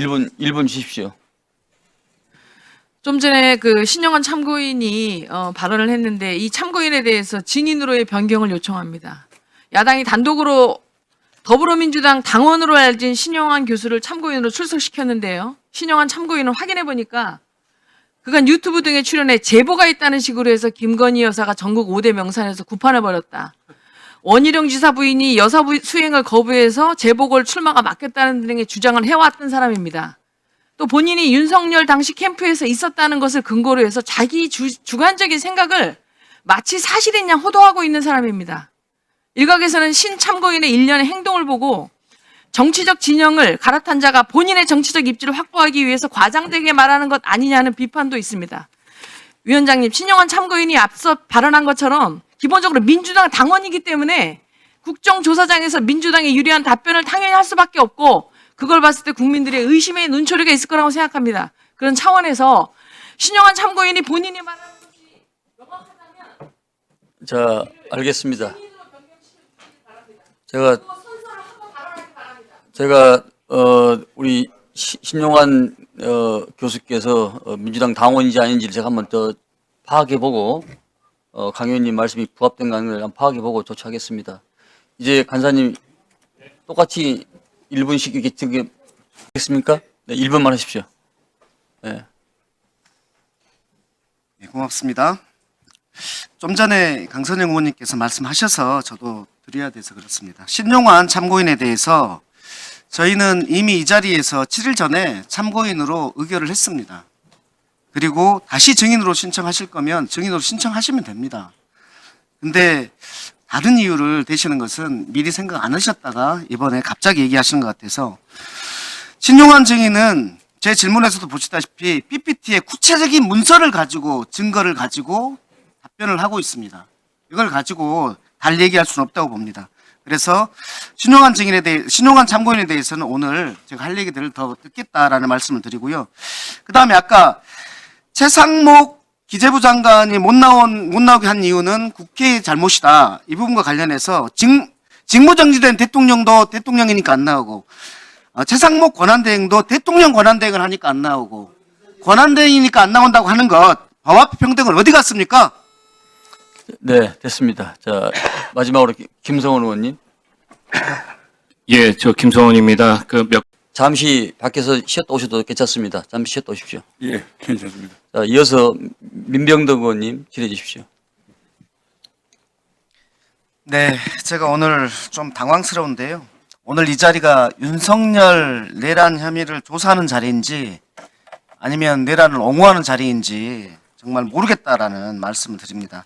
1분 주십시오. 좀 전에 그 신영환 참고인이 발언을 했는데 이 참고인에 대해서 증인으로의 변경을 요청합니다. 야당이 단독으로 더불어민주당 당원으로 알진 신영환 교수를 참고인으로 출석시켰는데요. 신영환 참고인은 확인해 보니까 그간 유튜브 등에 출연해 제보가 있다는 식으로 해서 김건희 여사가 전국 5대 명산에서 구판을 벌였다. 원희룡 지사 부인이 여사 수행을 거부해서 재보궐 출마가 맞겠다는 등의 주장을 해왔던 사람입니다. 또 본인이 윤석열 당시 캠프에서 있었다는 것을 근거로 해서 자기 주관적인 생각을 마치 사실인 양 호도하고 있는 사람입니다. 일각에서는 신 참고인의 일련의 행동을 보고 정치적 진영을 갈아탄 자가 본인의 정치적 입지를 확보하기 위해서 과장되게 말하는 것 아니냐는 비판도 있습니다. 위원장님, 신영환 참고인이 앞서 발언한 것처럼 기본적으로 민주당 당원이기 때문에 국정조사장에서 민주당에 유리한 답변을 당연히 할 수밖에 없고 그걸 봤을 때 국민들의 의심의 눈초리가 있을 거라고 생각합니다. 그런 차원에서 신영환 참고인이 본인이 말하는 것이 명확하다면 자, 알겠습니다. 제가 우리 신용환 교수께서 민주당 당원인지 아닌지를 제가 한번 더 파악해보고 강 의원님 말씀이 부합된가 하는 걸 한번 파악해보고 조치하겠습니다. 이제 간사님 똑같이 1분씩 이렇게 듣겠습니까? 네, 1분만 하십시오. 네. 네, 고맙습니다. 좀 전에 강선영 의원님께서 말씀하셔서 저도 드려야 돼서 그렇습니다. 신용환 참고인에 대해서 저희는 이미 이 자리에서 7일 전에 참고인으로 의결을 했습니다. 그리고 다시 증인으로 신청하실 거면 증인으로 신청하시면 됩니다. 근데 다른 이유를 대시는 것은 미리 생각 안 하셨다가 이번에 갑자기 얘기하시는 것 같아서 신용환 증인은 제 질문에서도 보시다시피 PPT에 구체적인 문서를 가지고 증거를 가지고 답변을 하고 있습니다. 이걸 가지고 달리 얘기할 수는 없다고 봅니다. 그래서 신용환 참고인에 대해서는 오늘 제가 할 얘기들을 더 듣겠다라는 말씀을 드리고요. 그 다음에 아까 최상목 기재부 장관이 못 나오게 한 이유는 국회의 잘못이다. 이 부분과 관련해서 직무정지된 대통령도 대통령이니까 안 나오고 최상목 권한대행도 대통령 권한대행을 하니까 안 나오고 권한대행이니까 안 나온다고 하는 것 법앞 평등은 어디 갔습니까? 네, 됐습니다. 자, 마지막으로 김성원 의원님. 예, 저 김성원입니다. 잠시 밖에서 쉬었다 오셔도 괜찮습니다. 잠시 쉬었다 오십시오. 예, 괜찮습니다. 자, 이어서 민병덕 의원님 질의해 주십시오. 네, 제가 오늘 좀 당황스러운데요. 오늘 이 자리가 윤석열 내란 혐의를 조사하는 자리인지 아니면 내란을 옹호하는 자리인지 정말 모르겠다라는 말씀을 드립니다.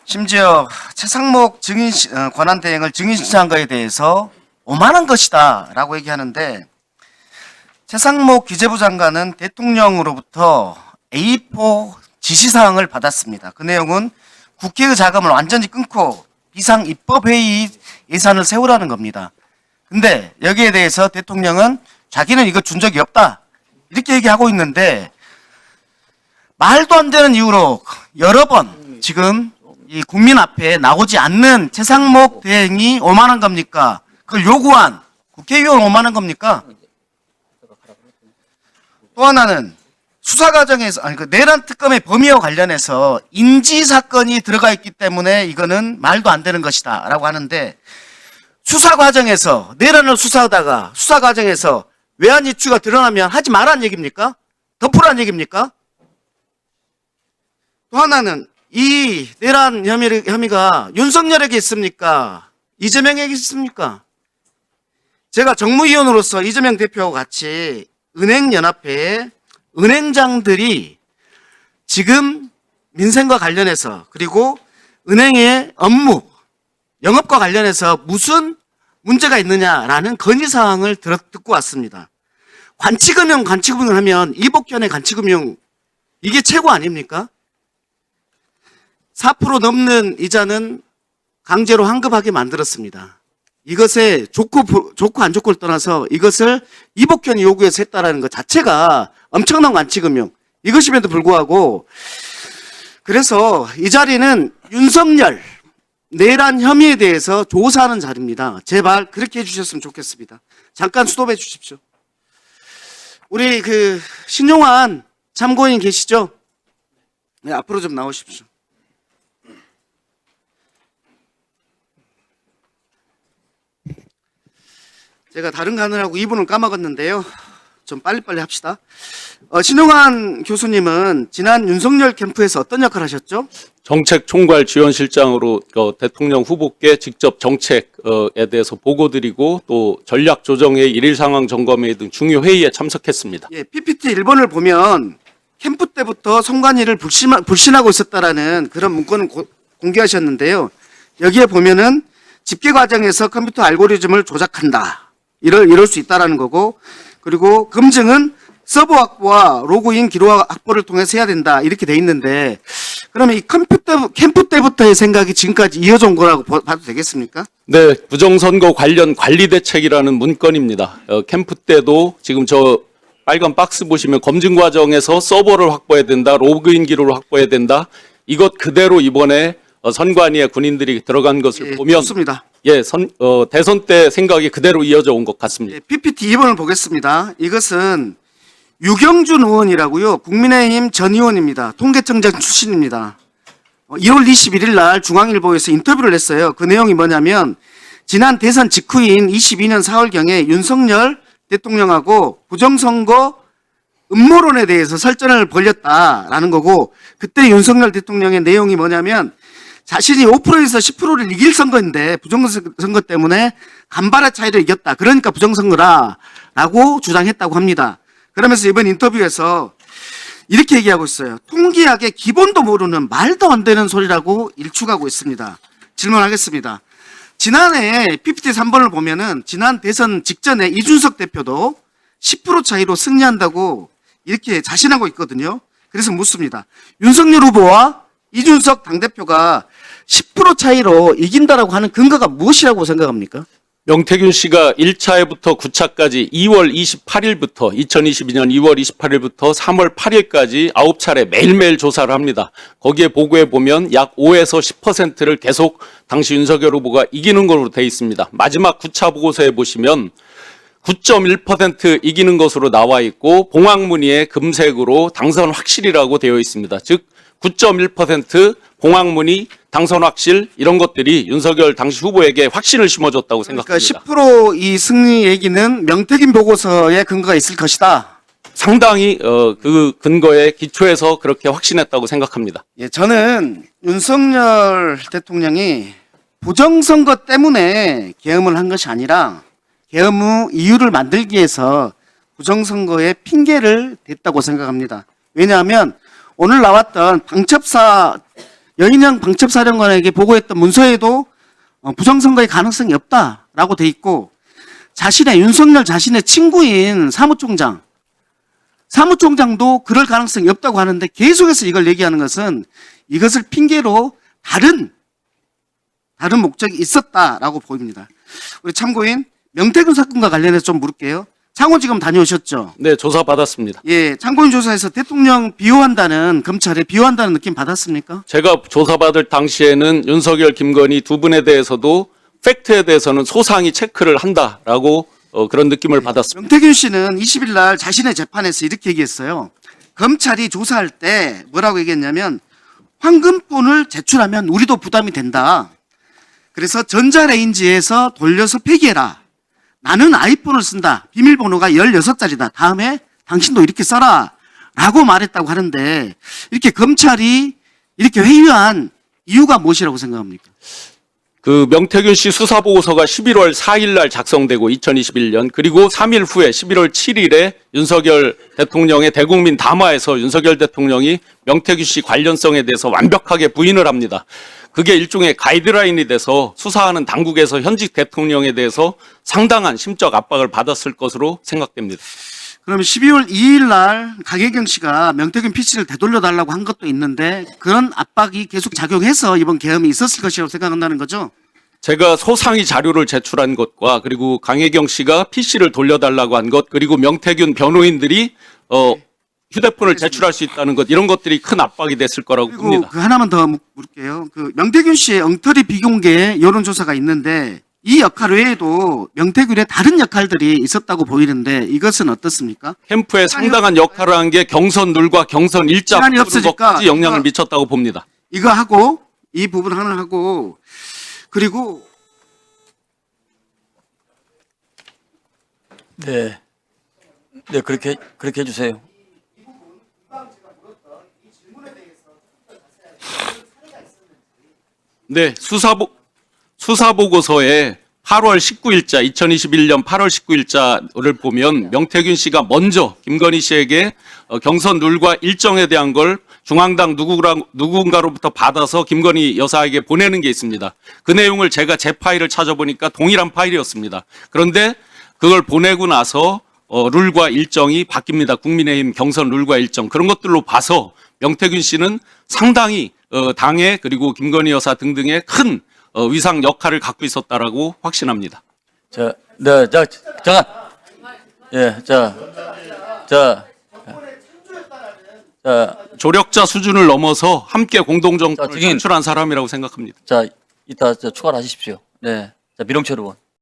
심지어 최상목 권한대행을 증인 신청한 것에 대해서 오만한 것이다 라고 얘기하는데 최상목 기재부 장관은 대통령으로부터 A4 지시사항을 받았습니다. 그 내용은 국회의 자금을 완전히 끊고 비상입법회의 예산을 세우라는 겁니다. 근데 여기에 대해서 대통령은 자기는 이거 준 적이 없다 이렇게 얘기하고 있는데 말도 안 되는 이유로 여러 번 지금 이 국민 앞에 나오지 않는 최상목 대행이 오만한 겁니까? 그걸 요구한 국회의원 오만한 겁니까? 또 하나는 수사 과정에서 그 내란 특검의 범위와 관련해서 인지 사건이 들어가 있기 때문에 이거는 말도 안 되는 것이다라고 하는데 수사 과정에서 내란을 수사하다가 수사 과정에서 외환 이슈가 드러나면 하지 말라는 얘기입니까? 덮으라는 얘기입니까? 또 하나는 이 내란 혐의가 윤석열에게 있습니까? 이재명에게 있습니까? 제가 정무위원으로서 이재명 대표하고 같이 은행연합회에 은행장들이 지금 민생과 관련해서 그리고 은행의 업무, 영업과 관련해서 무슨 문제가 있느냐라는 건의사항을 듣고 왔습니다. 관치금융을 하면 이복현의 관치금융 이게 최고 아닙니까? 4% 넘는 이자는 강제로 환급하게 만들었습니다. 이것에 좋고 안 좋고를 떠나서 이것을 이복현이 요구해서 했다라는 것 자체가 엄청난 관치금융 이것임에도 불구하고 그래서 이 자리는 윤석열 내란 혐의에 대해서 조사하는 자리입니다. 제발 그렇게 해주셨으면 좋겠습니다. 잠깐 스톱해 주십시오. 우리 그 신용환 참고인 계시죠? 네, 앞으로 좀 나오십시오. 제가 다른 가느라고 이분을 까먹었는데요. 좀 빨리빨리 합시다. 신용환 교수님은 지난 윤석열 캠프에서 어떤 역할을 하셨죠? 정책총괄지원실장으로 대통령 후보께 직접 정책에 대해서 보고드리고 또 전략조정회의, 일일 상황 점검회의 등 중요 회의에 참석했습니다. 예, PPT 1번을 보면 캠프 때부터 선관위를 불신하고 있었다라는 그런 문건을 공개하셨는데요. 여기에 보면은 집계 과정에서 컴퓨터 알고리즘을 조작한다. 이럴 수 있다라는 거고, 그리고 검증은 서버 확보와 로그인 기록 확보를 통해서 해야 된다. 이렇게 돼 있는데, 그러면 이 캠프 때부터의 생각이 지금까지 이어져 온 거라고 봐도 되겠습니까? 네, 부정선거 관련 관리대책이라는 문건입니다. 캠프 때도 지금 저 빨간 박스 보시면 검증 과정에서 서버를 확보해야 된다, 로그인 기록을 확보해야 된다. 이것 그대로 이번에 선관위에 군인들이 들어간 것을 예, 보면 좋습니다. 예, 대선 때 생각이 그대로 이어져 온 것 같습니다. 예, PPT 2번을 보겠습니다. 이것은 유경준 의원이라고요. 국민의힘 전 의원입니다. 통계청장 출신입니다. 1월 21일 날 중앙일보에서 인터뷰를 했어요. 그 내용이 뭐냐면 지난 대선 직후인 22년 4월경에 윤석열 대통령하고 부정선거 음모론에 대해서 설전을 벌였다라는 거고, 그때 윤석열 대통령의 내용이 뭐냐면 자신이 5%에서 10%를 이길 선거인데 부정선거 때문에 간발의 차이로 이겼다. 그러니까 부정선거라라고 주장했다고 합니다. 그러면서 이번 인터뷰에서 이렇게 얘기하고 있어요. 통계학의 기본도 모르는 말도 안 되는 소리라고 일축하고 있습니다. 질문하겠습니다. 지난해 PPT 3번을 보면은 지난 대선 직전에 이준석 대표도 10% 차이로 승리한다고 이렇게 자신하고 있거든요. 그래서 묻습니다. 윤석열 후보와 이준석 당대표가 10% 차이로 이긴다라고 하는 근거가 무엇이라고 생각합니까? 명태균 씨가 1차에부터 9차까지 2022년 2월 28일부터 3월 8일까지 9차례 매일매일 조사를 합니다. 거기에 보고해 보면 약 5에서 10%를 계속 당시 윤석열 후보가 이기는 걸로 돼 있습니다. 마지막 9차 보고서에 보시면 9.1% 이기는 것으로 나와 있고 봉황무늬에 금색으로 당선 확실이라고 되어 있습니다. 즉 9.1% 봉황무늬 당선 확실 이런 것들이 윤석열 당시 후보에게 확신을 심어줬다고 그러니까 생각합니다. 10%이 승리 얘기는 명태균 보고서에 근거가 있을 것이다. 상당히 그 근거에 기초해서 그렇게 확신했다고 생각합니다. 예, 저는 윤석열 대통령이 부정선거 때문에 계엄을 한 것이 아니라 계엄 후 이유를 만들기 위해서 부정선거에 핑계를 댔다고 생각합니다. 왜냐하면 오늘 나왔던 여인영 방첩사령관에게 보고했던 문서에도 부정선거의 가능성이 없다라고 돼 있고, 윤석열 자신의 친구인 사무총장도 그럴 가능성이 없다고 하는데 계속해서 이걸 얘기하는 것은 이것을 핑계로 다른 목적이 있었다라고 보입니다. 우리 참고인 명태균 사건과 관련해서 좀 물을게요. 창원지검 다녀오셨죠? 네, 조사 받았습니다. 예, 참고인 조사에서 대통령 검찰에 비호한다는 느낌 받았습니까? 제가 조사받을 당시에는 윤석열, 김건희 두 분에 대해서도 팩트에 대해서는 소상히 체크를 한다라고 그런 느낌을 받았습니다. 명태균 씨는 20일 날 자신의 재판에서 이렇게 얘기했어요. 검찰이 조사할 때 뭐라고 얘기했냐면 황금폰을 제출하면 우리도 부담이 된다. 그래서 전자레인지에서 돌려서 폐기해라. 나는 아이폰을 쓴다. 비밀번호가 16자리다. 다음에 당신도 이렇게 써라. 라고 말했다고 하는데 이렇게 검찰이 이렇게 회유한 이유가 무엇이라고 생각합니까? 그 명태균 씨 수사 보고서가 11월 4일 날 작성되고 2021년 그리고 3일 후에 11월 7일에 윤석열 대통령의 대국민 담화에서 윤석열 대통령이 명태균 씨 관련성에 대해서 완벽하게 부인을 합니다. 그게 일종의 가이드라인이 돼서 수사하는 당국에서 현직 대통령에 대해서 상당한 심적 압박을 받았을 것으로 생각됩니다. 그러면 12월 2일 날 강혜경 씨가 명태균 PC를 되돌려달라고 한 것도 있는데 그런 압박이 계속 작용해서 이번 계엄이 있었을 것이라고 생각한다는 거죠? 제가 소상히 자료를 제출한 것과 그리고 강혜경 씨가 PC를 돌려달라고 한 것 그리고 명태균 변호인들이 휴대폰을 제출할 수 있다는 것 이런 것들이 큰 압박이 됐을 거라고 그리고 봅니다. 그 하나만 더 물을게요. 그 명태균 씨의 엉터리 비공개 여론조사가 있는데 이 역할 외에도 명태균의 다른 역할들이 있었다고 보이는데 이것은 어떻습니까? 캠프에 상당한 역할을 한 게 경선 룰과 경선 일자 시간이 없으니까 것까지 영향을 이거- 미쳤다고 봅니다. 이거 하고 이 부분 하나 하고 그리고 네. 네, 그렇게 해주세요. 네, 수사보고서에 8월 19일자, 2021년 8월 19일자를 보면 명태균 씨가 먼저 김건희 씨에게 경선 룰과 일정에 대한 걸 중앙당 누군가로부터 받아서 김건희 여사에게 보내는 게 있습니다. 그 내용을 제가 제 파일을 찾아보니까 동일한 파일이었습니다. 그런데 그걸 보내고 나서 룰과 일정이 바뀝니다. 국민의힘 경선 룰과 일정. 그런 것들로 봐서 명태균 씨는 상당히 당에 그리고 김건희 여사 등등의 큰 위상 역할을 갖고 있었다라고 확신합니다. 자, 네, 잠깐. 예, 자, 조력자 수준을 넘어서 함께 공동정권을 자, 증인. 선출한 사람이라고 생각합니다. 자, 이따 추가를 하십시오. 네. 자, 미롱철 의원.